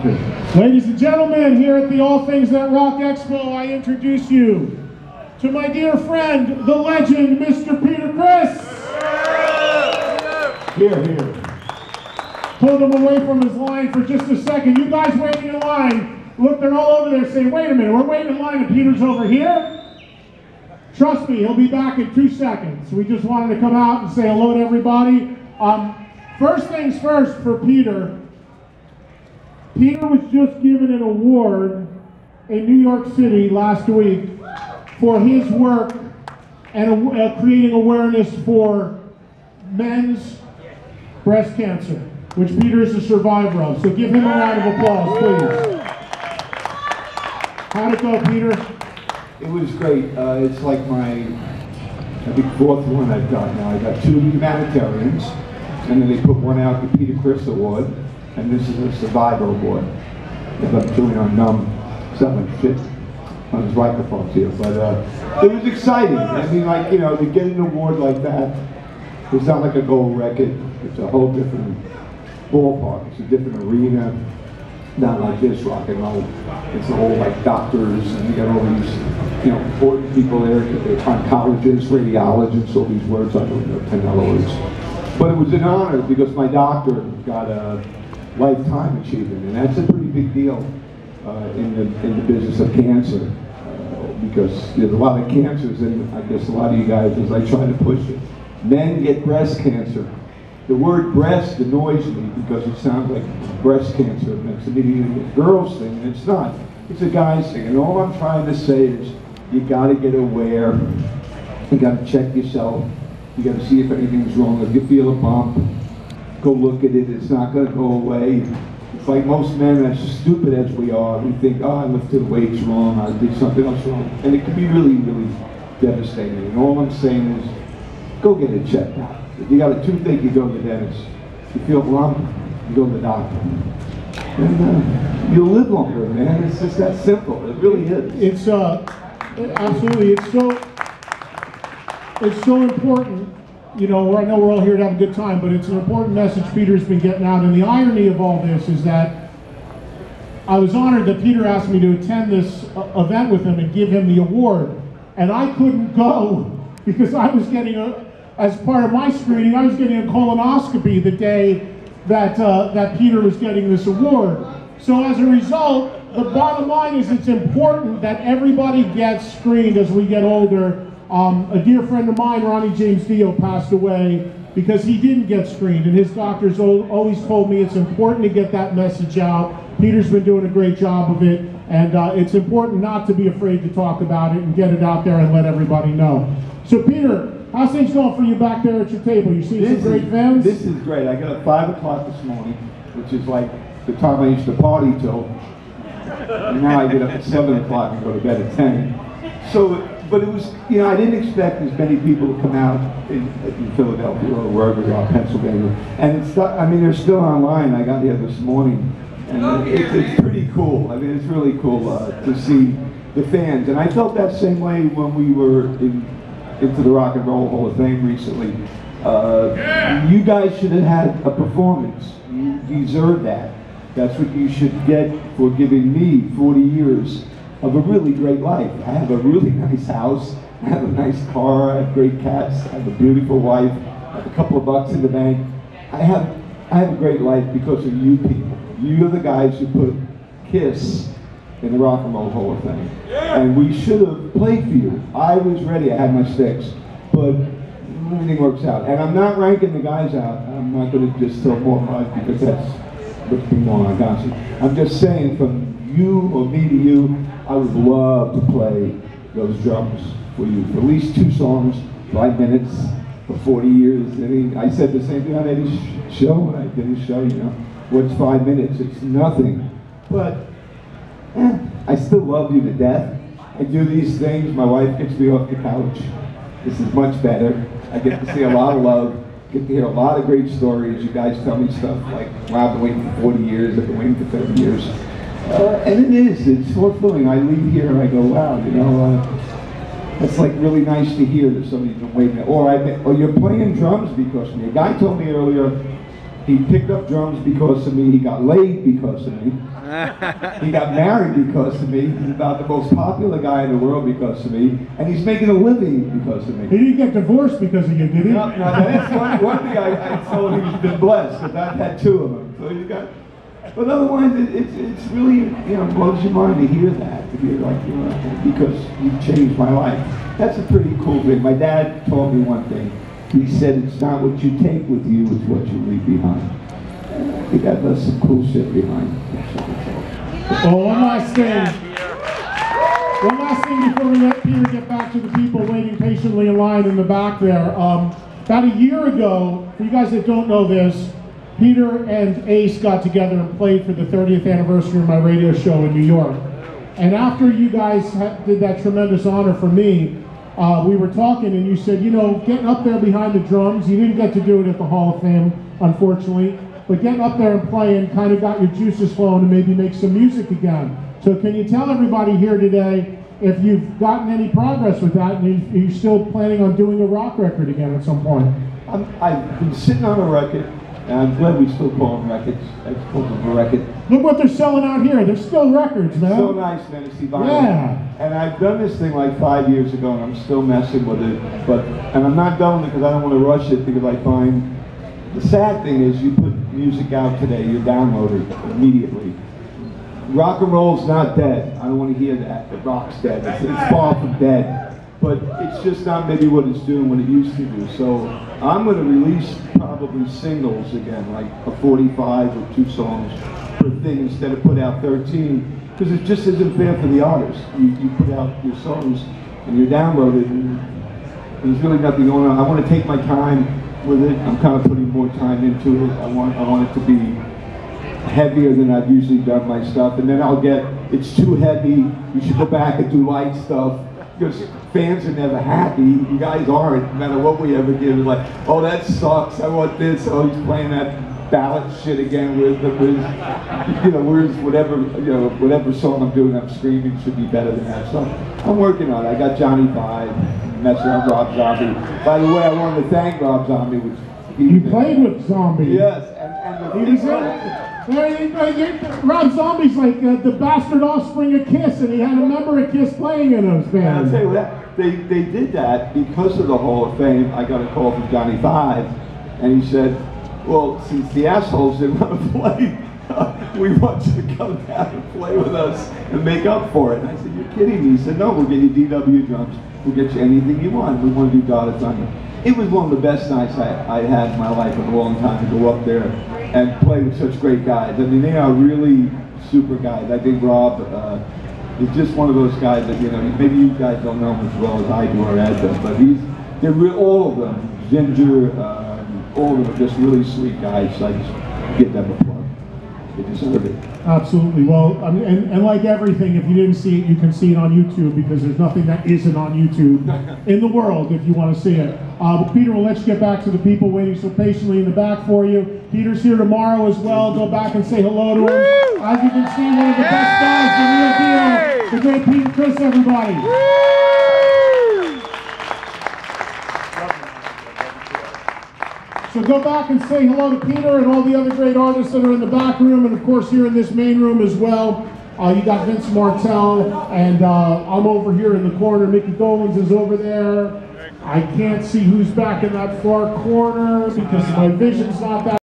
Ladies and gentlemen, here at the All Things That Rock Expo, I introduce you to my dear friend, the legend, Mr. Peter Criss. Here, here. Pulled him away from his line for just a second. You guys waiting in line, look, they're all over there saying, wait a minute, we're waiting in line and Peter's over here? Trust me, he'll be back in 2 seconds. We just wanted to come out and say hello to everybody. First things first for Peter. Peter was just given an award in New York City last week for his work and creating awareness for men's breast cancer, which Peter is a survivor of. So give him a round of applause, please. How'd it go, Peter? It was great. It's like I think, fourth one I've got now. I got 2 humanitarians, and then they put one out, the Peter Criss Award, and this is a Survivor Award. I'm chewing on sound like shit on his microphones here, but it was exciting. I mean, like, you know, to get an award like that, it's not like a gold record. It's a whole different ballpark. It's a different arena. Not like this rock and roll. It's a whole like doctors, and you got all these, you know, important people there, oncologists, radiologists, all these words I don't know, 10 words. But it was an honor because my doctor got a lifetime achievement, and that's a pretty big deal in the business of cancer, because there's a lot of cancers, and I guess a lot of you guys, as I try to push it, men get breast cancer. The word breast annoys me because it sounds like breast cancer. It's immediately a girl's thing, and it's not. It's a guy's thing. And all I'm trying to say is you got to get aware. You got to check yourself. You got to see if anything's wrong. If you feel a bump, go look at it. It's not going to go away. It's like most men, as stupid as we are, we think, oh, I lifted weights wrong, I did something else wrong. And it can be really, really devastating. And all I'm saying is go get it checked out. If you got a toothache, you go to the dentist. If you feel a lump, you go to the doctor. And you'll live longer, man. It's just that simple. It really is. It's absolutely. It's so important. You know, I know we're all here to have a good time, but it's an important message Peter's been getting out. And the irony of all this is that I was honored that Peter asked me to attend this event with him and give him the award, and I couldn't go because I was getting as part of my screening, I was getting a colonoscopy the day that Peter was getting this award. So as a result, the bottom line is it's important that everybody gets screened as we get older. A dear friend of mine, Ronnie James Dio, passed away because he didn't get screened, and his doctors always told me it's important to get that message out. Peter's been doing a great job of it, and it's important not to be afraid to talk about it and get it out there and let everybody know. So Peter, how's things going for you back there at your table? You see some great fans? This is great. I got up 5 o'clock this morning, which is like the time I used to party till. And now I get up at 7 o'clock and go to bed at 10. So, but it was, you know, I didn't expect as many people to come out in Philadelphia or wherever you are, Pennsylvania. And it's, I mean, they're still online. I got here this morning. And it's pretty cool. I mean, it's really cool to see the fans. And I felt that same way when we were into the Rock and Roll Hall of Fame recently. You guys should have had a performance. You deserve that. That's what you should get for giving me 40 years of a really great life. I have a really nice house, I have a nice car, I have great cats, I have a beautiful wife, I have a couple of bucks in the bank. I have a great life because of you people. You're the guys who put Kiss in the Rock and Roll Hall of Fame. And we should have played for you. I was ready, I had my sticks, but everything works out. And I'm not ranking the guys out. I'm not going to just throw more mud because that's what's been going on constantly. I'm just saying, from you or me to you, I would love to play those drums for you for at least 2 songs, 5 minutes, for 40 years. I mean, I said the same thing on any show when I did a show, you know. What's 5 minutes? It's nothing. But I still love you to death. I do these things. My wife gets me off the couch. This is much better. I get to see a lot of love, get to hear a lot of great stories. You guys tell me stuff like, wow, I've been waiting for 40 years, I've been waiting for 30 years. And it's fulfilling. I leave here and I go, wow, you know, that's like really nice to hear that somebody's been waiting. Or you're playing drums because of me. A guy told me earlier, He picked up drums because of me. He got laid because of me. He got married because of me. He's about the most popular guy in the world because of me. And he's making a living because of me. He didn't get divorced because of you, did he? No, that's one thing I told him. He's been blessed, because I've had two of them. So you got, but otherwise, it's really, you know, blows your mind to hear that. To hear like, you know, because you changed my life. That's a pretty cool thing. My dad taught me one thing. He said, it's not what you take with you, it's what you leave behind. I think that does some cool shit behind it. Well, one last thing. One last thing before we let Peter get back to the people waiting patiently in line in the back there. About a year ago, for you guys that don't know this, Peter and Ace got together and played for the 30th anniversary of my radio show in New York. And after you guys did that tremendous honor for me, we were talking and you said, you know, getting up there behind the drums, you didn't get to do it at the Hall of Fame, unfortunately, but getting up there and playing kind of got your juices flowing to maybe make some music again. So can you tell everybody here today if you've gotten any progress with that, and you're still planning on doing a rock record again at some point? I've been sitting on a record, and I'm glad we still call them records. I call them a record. Look what they're selling out here. They're still records, man. So nice, man, to see vinyl. Yeah. And I've done this thing like 5 years ago, and I'm still messing with it. And I'm not done with it because I don't want to rush it, because I find the sad thing is you put music out today, you download it immediately. Rock and roll's not dead. I don't want to hear that. The rock's dead. It's far from dead. But it's just not maybe what it's doing what it used to do. So I'm going to release probably singles again, like a 45 or 2 songs per thing instead of put out 13. Because it just isn't fair for the artist. You put out your songs and you're downloaded, and there's really nothing going on. I want to take my time with it. I'm kind of putting more time into it. I want it to be heavier than I've usually done my stuff, and then I'll get, it's too heavy, you should go back and do light stuff, because fans are never happy. You guys aren't, no matter what we ever give. It's like, oh, that sucks, I want this. Oh, he's playing that ballad shit again with you know, where's whatever, you know, whatever song I'm doing, I'm screaming should be better than that. So I'm working on it. I got Johnny Five, messing around Rob Zombie. By the way, I wanted to thank Rob Zombie. Which you played with Zombie. Yes, and he was Rob Zombie's like the bastard offspring of Kiss, and he had a member of Kiss playing in those bands. And I'll tell you what, they did that because of the Hall of Fame. I got a call from Johnny Five, and he said, well, since the assholes didn't want to play, we want you to come down and play with us and make up for it. And I said, you're kidding me. He said, no, we'll get you DW drums. We'll get you anything you want. We want to do God of Thunder. It was one of the best nights I had in my life in a long time, to go up there and play with such great guys. I mean, they are really super guys. I think Rob is just one of those guys that, you know, maybe you guys don't know him as well as I do or Ed does, but all of them, Ginger, all of them are just really sweet guys. So I just give them a plug. They deserve it. Absolutely. Well, I mean, and like everything, if you didn't see it, you can see it on YouTube, because there's nothing that isn't on YouTube in the world if you want to see it. But Peter, well, let's get back to the people waiting so patiently in the back for you. Peter's here tomorrow as well. Go back and say hello to him. Woo! As you can see, one of the best guys, the real deal, the great Peter Criss, everybody. So go back and say hello to Peter and all the other great artists that are in the back room, and of course here in this main room as well. You got Vince Martell, and I'm over here in the corner. Mickey Dolans is over there. I can't see who's back in that far corner because my vision's not that